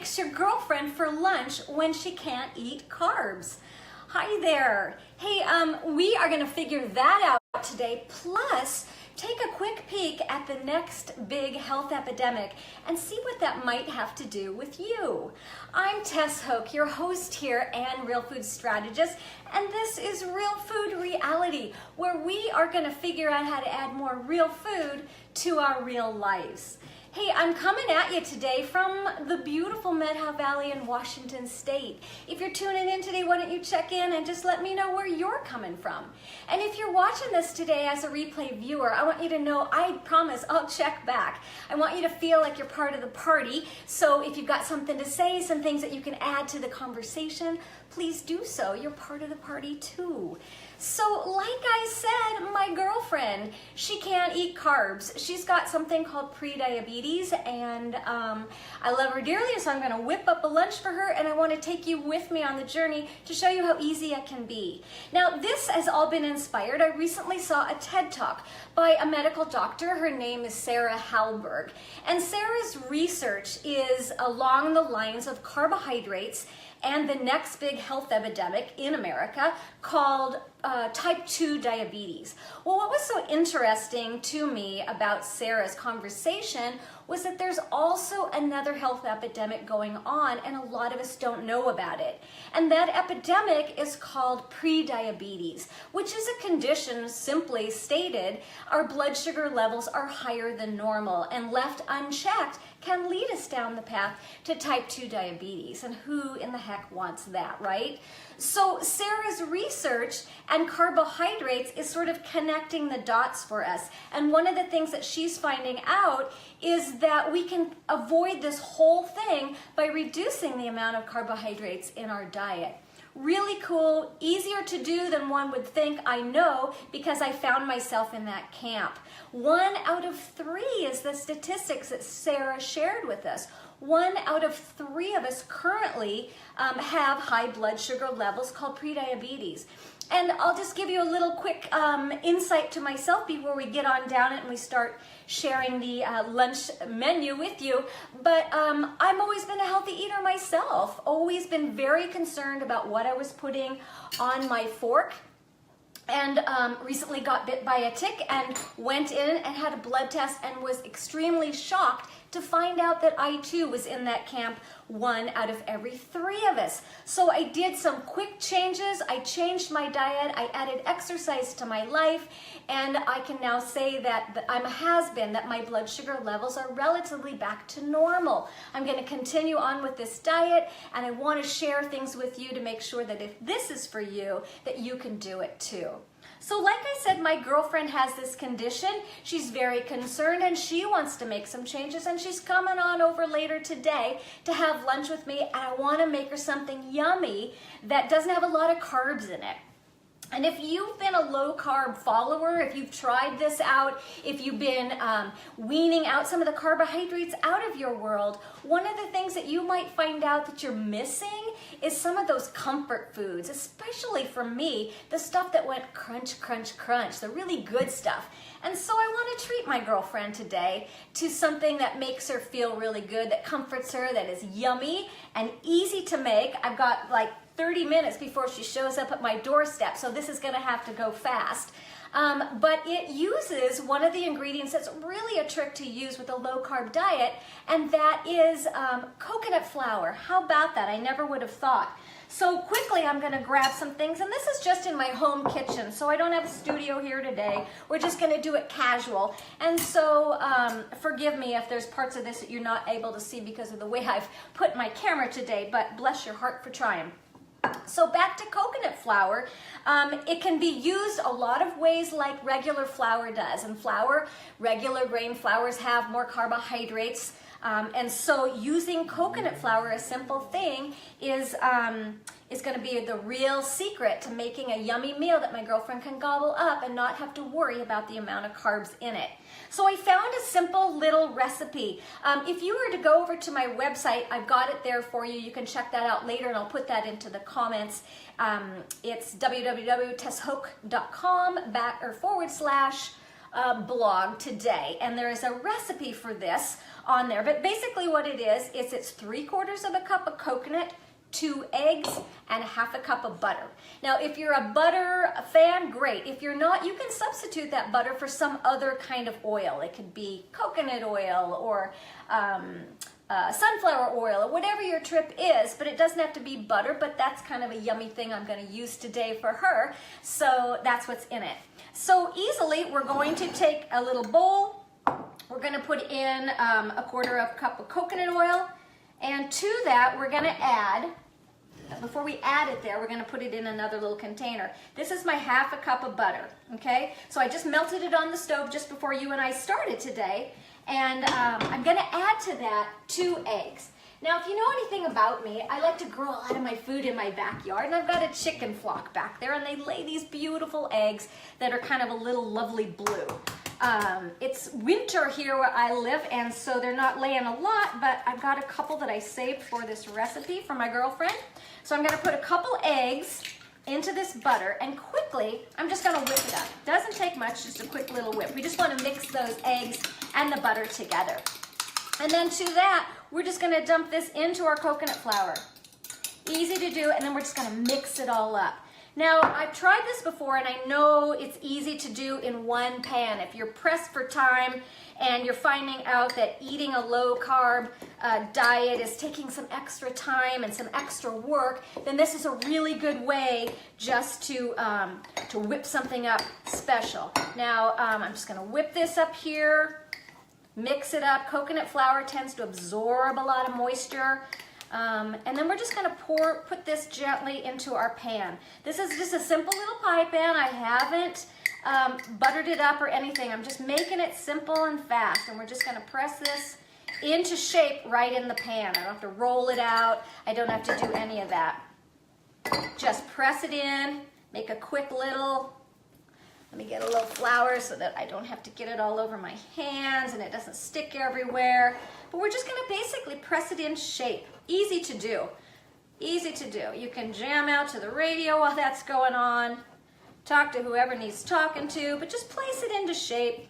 makes your girlfriend for lunch when she can't eat carbs? Hi there. Hey, we are going to figure that out today, plus take a quick peek at the next big health epidemic and see what that might have to do with you. I'm Tess Hoke, your host here and real food strategist, and this is Real Food Reality, where we are going to figure out how to add more real food to our real lives. Hey, I'm coming at you today from the beautiful Medha Valley in Washington State. If you're tuning in today, why don't you check in and just let me know where you're coming from. And if you're watching this today as a replay viewer, I want you to know, I promise I'll check back. I want you to feel like you're part of the party. So if you've got something to say, some things that you can add to the conversation, please do so. You're part of the party too. So like I said, my girlfriend, she can't eat carbs. She's got something called pre-diabetes, and I love her dearly, so I'm gonna whip up a lunch for her, and I wanna take you with me on the journey to show you how easy it can be. Now, this has all been inspired. I recently saw a TED Talk by a medical doctor. Her name is Sarah Hallberg, and Sarah's research is along the lines of carbohydrates and the next big health epidemic in America called type 2 diabetes. Well, what was so interesting to me about Sarah's conversation was that there's also another health epidemic going on, and a lot of us don't know about it. And that epidemic is called prediabetes, which is a condition, simply stated, our blood sugar levels are higher than normal, and left unchecked can lead us down the path to type 2 diabetes. And who in the heck wants that, right? So Sarah's research and carbohydrates is sort of connecting the dots for us. And one of the things that she's finding out is that we can avoid this whole thing by reducing the amount of carbohydrates in our diet. Really cool, easier to do than one would think, I know, because I found myself in that camp. 1 out of 3 is the statistics that Sarah shared with us. 1 out of 3 of us currently have high blood sugar levels called prediabetes. And I'll just give you a little quick insight to myself before we get on down it and we start sharing the lunch menu with you. But I've always been a healthy eater myself, always been very concerned about what I was putting on my fork. And recently got bit by a tick and went in and had a blood test and was extremely shocked to find out that I too was in that camp, 1 out of every 3 of us. So I did some quick changes. I changed my diet. I added exercise to my life. And I can now say that I'm a has-been, that my blood sugar levels are relatively back to normal. I'm going to continue on with this diet, and I want to share things with you to make sure that if this is for you, that you can do it too. So like I said, my girlfriend has this condition. She's very concerned and she wants to make some changes, and she's coming on over later today to have lunch with me, and I want to make her something yummy that doesn't have a lot of carbs in it. And if you've been a low-carb follower, if you've tried this out, if you've been weaning out some of the carbohydrates out of your world, one of the things that you might find out that you're missing is some of those comfort foods, especially for me, the stuff that went crunch, crunch, crunch, the really good stuff. And so I want to treat my girlfriend today to something that makes her feel really good, that comforts her, that is yummy and easy to make. I've got like 30 minutes before she shows up at my doorstep, so this is going to have to go fast. But it uses one of the ingredients that's really a trick to use with a low-carb diet, and that is coconut flour. How about that? I never would have thought. So quickly, I'm going to grab some things, and this is just in my home kitchen, so I don't have a studio here today. We're just going to do it casual, and so forgive me if there's parts of this that you're not able to see because of the way I've put my camera today, but bless your heart for trying. So back to coconut flour. It can be used a lot of ways like regular flour does. And regular grain flours have more carbohydrates. And so using coconut flour, a simple thing, is going to be the real secret to making a yummy meal that my girlfriend can gobble up and not have to worry about the amount of carbs in it. So I found a simple little recipe. If you were to go over to my website, I've got it there for you. You can check that out later, and I'll put that into the comments. It's www.tesshoke.com/blog today, and there is a recipe for this on there. But basically what it is it's 3/4 of a cup of coconut, 2 eggs, and 1/2 cup of butter. Now, if you're a butter fan, great. If you're not, you can substitute that butter for some other kind of oil. It could be coconut oil or sunflower oil or whatever your trip is, but it doesn't have to be butter, but that's kind of a yummy thing I'm going to use today for her. So that's what's in it. So easily, we're going to take a little bowl. We're going to put in 1/4 cup of coconut oil. And to that, we're going to add, before we add it there, we're going to put it in another little container. This is my 1/2 cup of butter, okay? So I just melted it on the stove just before you and I started today. And I'm going to add to that 2 eggs. Now, if you know anything about me, I like to grow a lot of my food in my backyard, and I've got a chicken flock back there, and they lay these beautiful eggs that are kind of a little lovely blue. It's winter here where I live, and so they're not laying a lot, but I've got a couple that I saved for this recipe for my girlfriend. So I'm going to put a couple eggs into this butter, and quickly, I'm just going to whip it up. Doesn't take much, just a quick little whip. We just want to mix those eggs and the butter together. And then to that, we're just going to dump this into our coconut flour. Easy to do, and then we're just going to mix it all up. Now, I've tried this before, and I know it's easy to do in one pan. If you're pressed for time and you're finding out that eating a low-carb diet is taking some extra time and some extra work, then this is a really good way just to whip something up special. Now, I'm just going to whip this up here, mix it up. Coconut flour tends to absorb a lot of moisture. And then we're just going to put this gently into our pan. This is just a simple little pie pan. I haven't buttered it up or anything. I'm just making it simple and fast. And we're just going to press this into shape right in the pan. I don't have to roll it out. I don't have to do any of that. Just press it in, make a quick little, let me get a little flour so that I don't have to get it all over my hands and it doesn't stick everywhere. But we're just going to basically press it in shape. Easy to do. Easy to do. You can jam out to the radio while that's going on. Talk to whoever needs talking to, but just place it into shape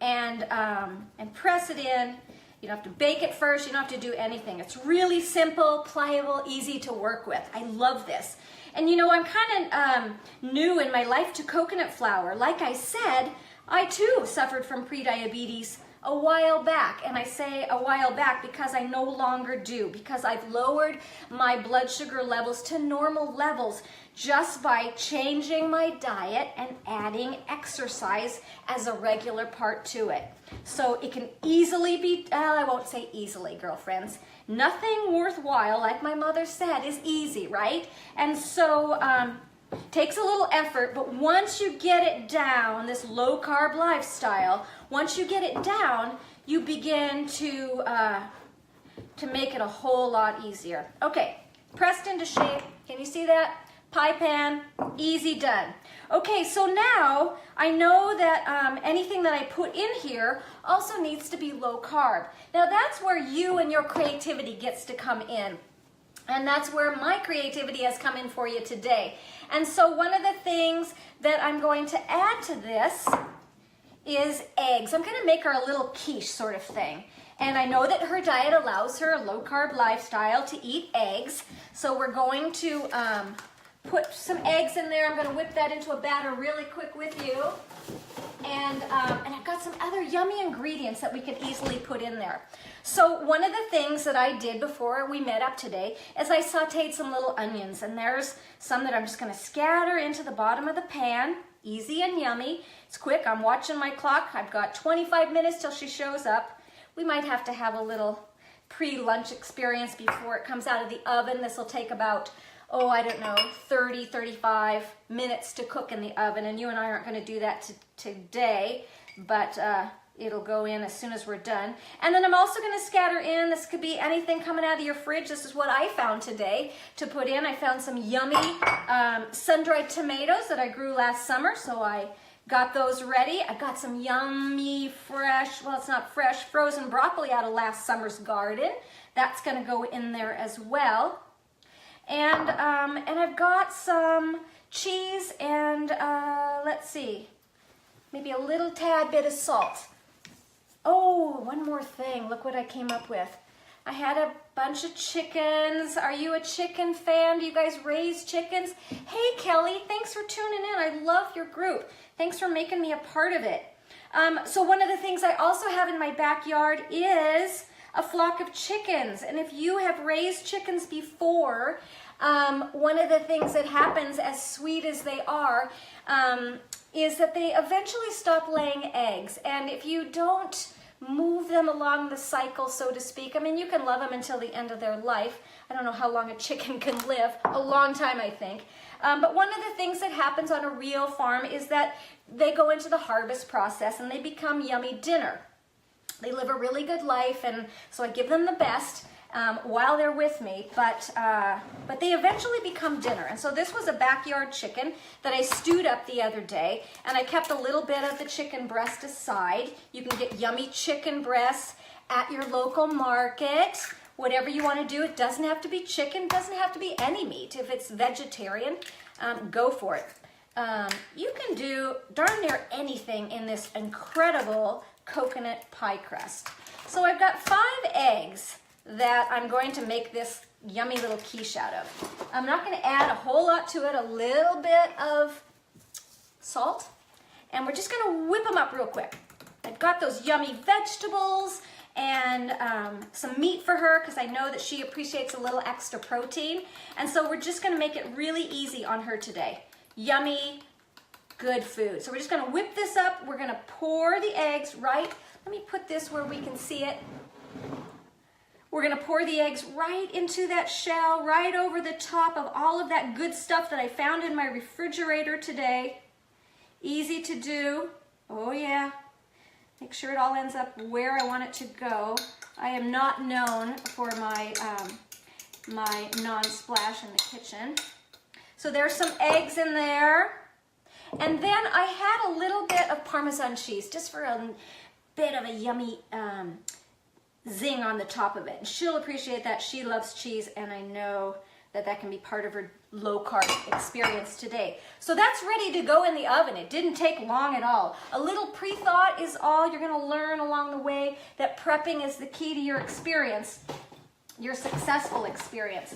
and press it in. You don't have to bake it first. You don't have to do anything. It's really simple, pliable, easy to work with. I love this. And you know, I'm kind of new in my life to coconut flour. Like I said, I too suffered from prediabetes a while back, and I say a while back because I no longer do, because I've lowered my blood sugar levels to normal levels just by changing my diet and adding exercise as a regular part to it. So it can easily be, I won't say easily, girlfriends. Nothing worthwhile, like my mother said, is easy, right? And so takes a little effort, but once you get it down, this low-carb lifestyle, once you get it down, you begin to make it a whole lot easier. Okay, pressed into shape. Can you see that? Pie pan, easy done. Okay, so now I know that anything that I put in here also needs to be low carb. Now that's where you and your creativity gets to come in. And that's where my creativity has come in for you today. And so one of the things that I'm going to add to this is eggs. I'm going to make her a little quiche sort of thing. And I know that her diet allows her a low-carb lifestyle to eat eggs. So we're going to put some eggs in there. I'm going to whip that into a batter really quick with you. And I've got some other yummy ingredients that we could easily put in there. So one of the things that I did before we met up today is I sauteed some little onions. And there's some that I'm just going to scatter into the bottom of the pan. Easy and yummy. It's quick. I'm watching my clock. I've got 25 minutes till she shows up. We might have to have a little pre-lunch experience before it comes out of the oven. This will take about, I don't know, 30, 35 minutes to cook in the oven. And you and I aren't going to do that today, but it'll go in as soon as we're done. And then I'm also going to scatter in, this could be anything coming out of your fridge. This is what I found today to put in. I found some yummy sun-dried tomatoes that I grew last summer, so I got those ready. I got some yummy fresh, well, it's not fresh, frozen broccoli out of last summer's garden. That's going to go in there as well. And I've got some cheese and let's see, maybe a little tad bit of salt. Oh, one more thing. Look what I came up with. I had a bunch of chickens. Are you a chicken fan? Do you guys raise chickens? Hey, Kelly, thanks for tuning in. I love your group. Thanks for making me a part of it. So one of the things I also have in my backyard is a flock of chickens. And if you have raised chickens before, one of the things that happens, as sweet as they are, is that they eventually stop laying eggs. And if you don't move them along the cycle, so to speak, I mean, you can love them until the end of their life. I don't know how long a chicken can live, a long time, I think. But one of the things that happens on a real farm is that they go into the harvest process and they become yummy dinner. They live a really good life, and so I give them the best while they're with me, but they eventually become dinner. And so this was a backyard chicken that I stewed up the other day, and I kept a little bit of the chicken breast aside. You can get yummy chicken breasts at your local market, whatever you want to do. It doesn't have to be chicken, doesn't have to be any meat. If it's vegetarian, go for it. You can do darn near anything in this incredible coconut pie crust. So I've got 5 eggs that I'm going to make this yummy little quiche out of. I'm not going to add a whole lot to it, a little bit of salt, and we're just going to whip them up real quick. I've got those yummy vegetables and some meat for her because I know that she appreciates a little extra protein, and so we're just going to make it really easy on her today. Yummy, good food. So we're just going to whip this up. We're going to pour the eggs right. Let me put this where we can see it. We're going to pour the eggs right into that shell, right over the top of all of that good stuff that I found in my refrigerator today. Easy to do. Oh yeah. Make sure it all ends up where I want it to go. I am not known for my, my non-splash in the kitchen. So there's some eggs in there. And then I had a little bit of Parmesan cheese, just for a bit of a yummy zing on the top of it. And she'll appreciate that. She loves cheese, and I know that that can be part of her low-carb experience today. So that's ready to go in the oven. It didn't take long at all. A little pre-thought is all. You're going to learn along the way that prepping is the key to your experience, your successful experience.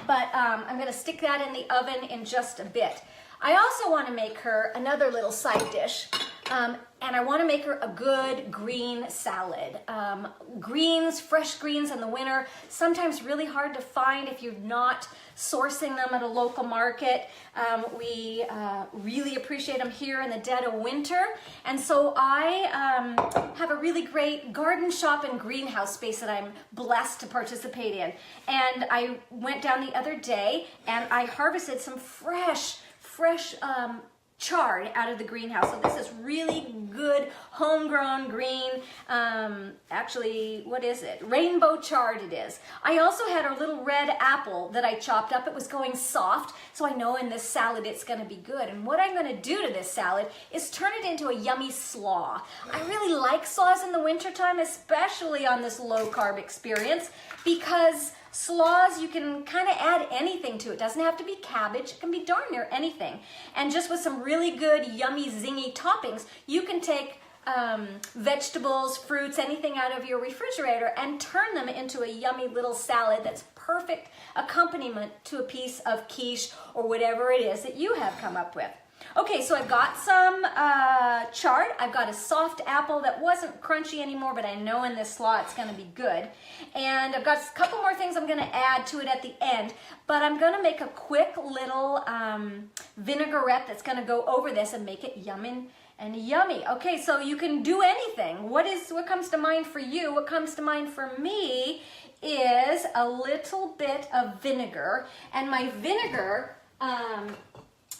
But I'm going to stick that in the oven in just a bit. I also want to make her another little side dish, and I want to make her a good green salad. Greens, fresh greens in the winter, sometimes really hard to find if you're not sourcing them at a local market. We really appreciate them here in the dead of winter, and so I have a really great garden shop and greenhouse space that I'm blessed to participate in. And I went down the other day and I harvested some fresh chard out of the greenhouse. So this is really good homegrown green, actually, what is it? Rainbow chard it is. I also had a little red apple that I chopped up. It was going soft, so I know in this salad it's gonna be good. And what I'm gonna do to this salad is turn it into a yummy slaw. I really like slaws in the wintertime, especially on this low carb experience, because slaws, you can kind of add anything to it. It doesn't have to be cabbage. It can be darn near anything. And just with some really good, yummy, zingy toppings, you can take vegetables, fruits, anything out of your refrigerator and turn them into a yummy little salad that's perfect accompaniment to a piece of quiche or whatever it is that you have come up with. Okay, so I've got some chard. I've got a soft apple that wasn't crunchy anymore, but I know in this slaw it's going to be good. And I've got a couple more things I'm going to add to it at the end, but I'm going to make a quick little vinaigrette that's going to go over this and make it yummin' and yummy. Okay, so you can do anything. What comes to mind for you? What comes to mind for me is a little bit of vinegar, and my vinegar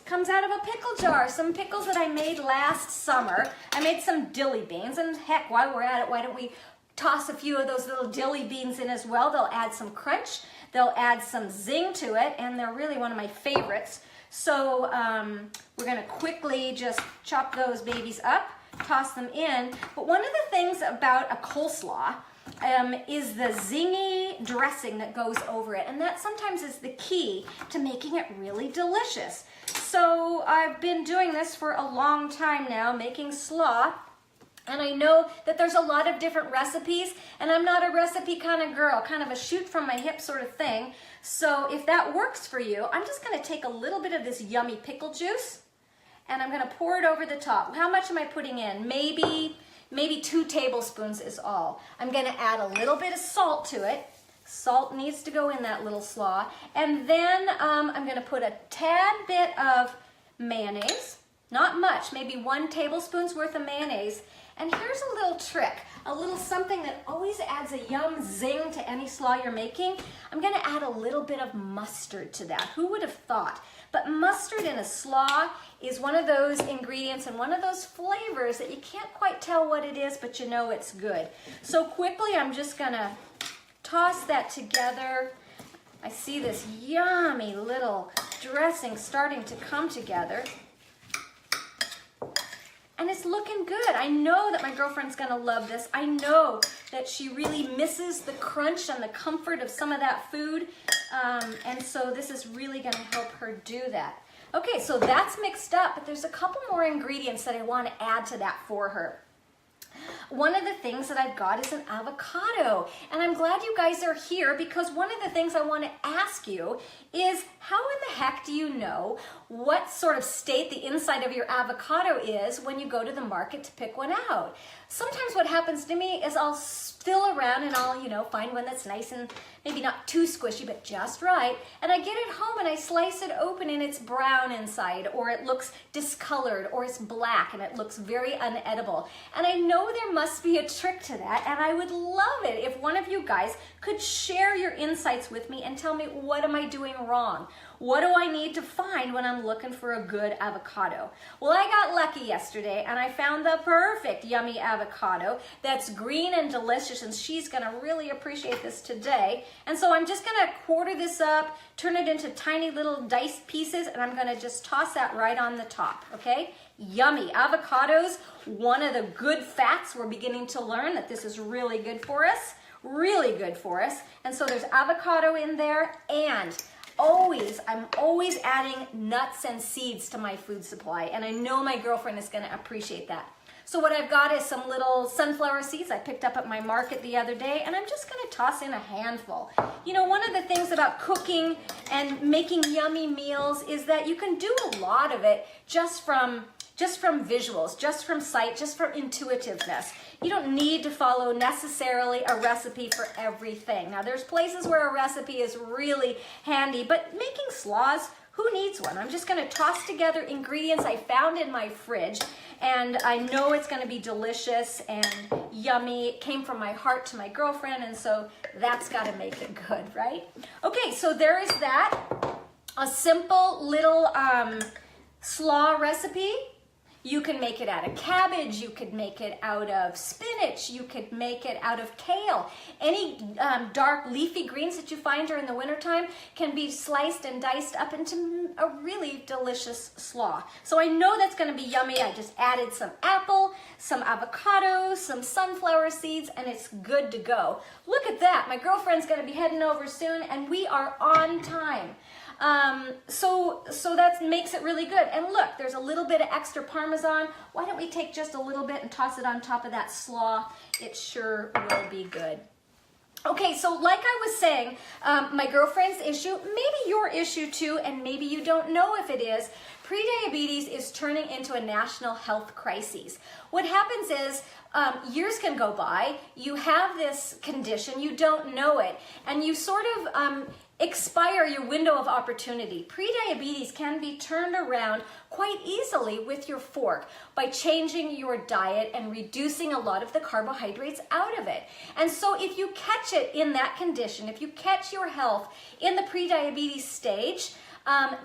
comes out of a pickle jar. Some pickles that I made last summer. I made some dilly beans, and heck, while we're at it, why don't we toss a few of those little dilly beans in as well. They'll add some crunch, they'll add some zing to it, and they're really one of my favorites. So we're gonna quickly just chop those babies up, toss them in. But one of the things about a coleslaw is the zingy dressing that goes over it, and that sometimes is the key to making it really delicious. So I've been doing this for a long time now, making slaw, And I know that there's a lot of different recipes, and I'm not a recipe kind of girl, kind of a shoot from my hip sort of thing. So if that works for you, I'm just gonna take a little bit of this yummy pickle juice, and I'm gonna pour it over the top. How much am I putting in? Maybe 2 tablespoons is all. I'm gonna add a little bit of salt to it. Salt needs to go in that little slaw. And then I'm gonna put a tad bit of mayonnaise, not much, maybe 1 tablespoon's worth of mayonnaise. And here's a little trick, a little something that always adds a yum zing to any slaw you're making. I'm gonna add a little bit of mustard to that. Who would have thought? But mustard in a slaw is one of those ingredients and one of those flavors that you can't quite tell what it is, but you know it's good. So quickly, I'm just gonna toss that together. I see this yummy little dressing starting to come together. And it's looking good. I know that my girlfriend's gonna love this. I know that she really misses the crunch and the comfort of some of that food. And so this is really gonna help her do that. Okay, so that's mixed up, but there's a couple more ingredients that I wanna add to that for her. One of the things that I've got is an avocado, and I'm glad you guys are here because one of the things I want to ask you is how in the heck do you know what sort of state the inside of your avocado is when you go to the market to pick one out? Sometimes what happens to me is I'll fill around and I'll, find one that's nice and maybe not too squishy, but just right. And I get it home and I slice it open and it's brown inside, or it looks discolored, or it's black and it looks very unedible. And I know there must be a trick to that, and I would love it if one of you guys could share your insights with me and tell me, what am I doing wrong? What do I need to find when I'm looking for a good avocado? Well, I got lucky yesterday and I found the perfect yummy avocado that's green and delicious, and she's gonna really appreciate this today. And so I'm just gonna quarter this up, turn it into tiny little diced pieces, and I'm gonna just toss that right on the top, okay? Yummy. Avocados, one of the good fats. We're beginning to learn that this is really good for us, really good for us. And so there's avocado in there, and I'm always adding nuts and seeds to my food supply, and I know my girlfriend is gonna appreciate that. So what I've got is some little sunflower seeds I picked up at my market the other day, and I'm just gonna toss in a handful. One of the things about cooking and making yummy meals is that you can do a lot of it just from visuals, just from sight, just from intuitiveness. You don't need to follow necessarily a recipe for everything. Now, there's places where a recipe is really handy, but making slaws, who needs one? I'm just gonna toss together ingredients I found in my fridge, and I know it's gonna be delicious and yummy. It came from my heart to my girlfriend, and so that's gotta make it good, right? Okay, so there is that. A simple little slaw recipe. You can make it out of cabbage, you could make it out of spinach, you could make it out of kale. Any dark leafy greens that you find during the wintertime can be sliced and diced up into a really delicious slaw. So I know that's gonna be yummy. I just added some apple, some avocado, some sunflower seeds, and it's good to go. Look at that, my girlfriend's gonna be heading over soon, and we are on time. So that makes it really good. And look, there's a little bit of extra Parmesan. Why don't we take just a little bit and toss it on top of that slaw? It sure will be good. Okay, so like I was saying, my girlfriend's issue, maybe your issue too, and maybe you don't know if it is, prediabetes is turning into a national health crisis. What happens is, years can go by, you have this condition, you don't know it, and you sort of expire your window of opportunity. Prediabetes can be turned around quite easily with your fork by changing your diet and reducing a lot of the carbohydrates out of it. And so if you catch it in that condition, if you catch your health in the prediabetes stage,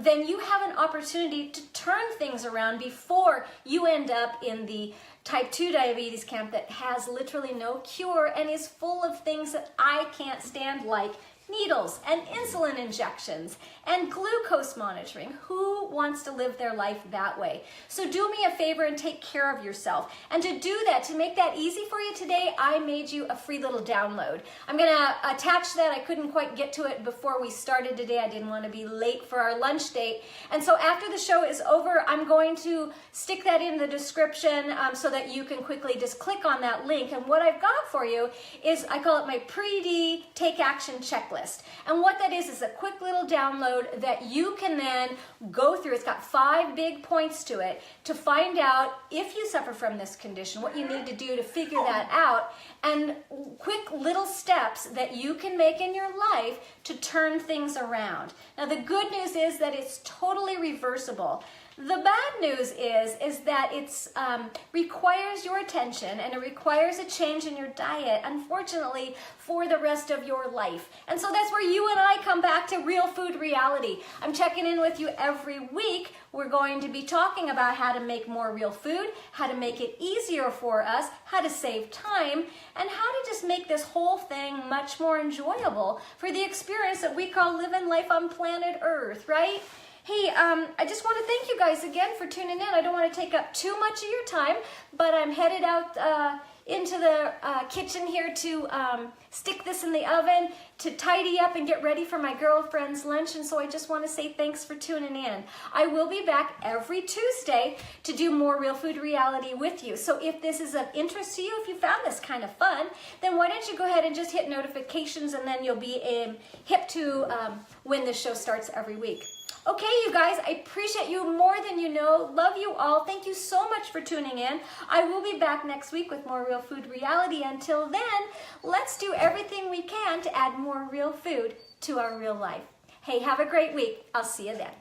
then you have an opportunity to turn things around before you end up in the type 2 diabetes camp that has literally no cure and is full of things that I can't stand, like needles and insulin injections and glucose monitoring. Who wants to live their life that way? So do me a favor and take care of yourself. And to do that, to make that easy for you today, I made you a free little download. I'm gonna attach that. I couldn't quite get to it before we started today. I didn't want to be late for our lunch date. And so after the show is over, I'm going to stick that in the description so that you can quickly just click on that link. And what I've got for you is, I call it my pre-D Take Action Checklist. And what that is a quick little download that you can then go through. It's got 5 big points to it to find out if you suffer from this condition, what you need to do to figure that out, and quick little steps that you can make in your life to turn things around. Now the good news is that it's totally reversible. The bad news is that it requires your attention, and it requires a change in your diet, unfortunately, for the rest of your life. And so that's where you and I come back to Real Food Reality. I'm checking in with you every week. We're going to be talking about how to make more real food, how to make it easier for us, how to save time, and how to just make this whole thing much more enjoyable for the experience that we call living life on planet Earth, right? Hey, I just want to thank you guys again for tuning in. I don't want to take up too much of your time, but I'm headed out into the kitchen here to stick this in the oven, to tidy up and get ready for my girlfriend's lunch. And so I just want to say thanks for tuning in. I will be back every Tuesday to do more Real Food Reality with you. So if this is of interest to you, if you found this kind of fun, then why don't you go ahead and just hit notifications, and then you'll be hip to when the show starts every week. Okay, you guys, I appreciate you more than you know. Love you all. Thank you so much for tuning in. I will be back next week with more Real Food Reality. Until then, let's do everything we can to add more real food to our real life. Hey, have a great week. I'll see you then.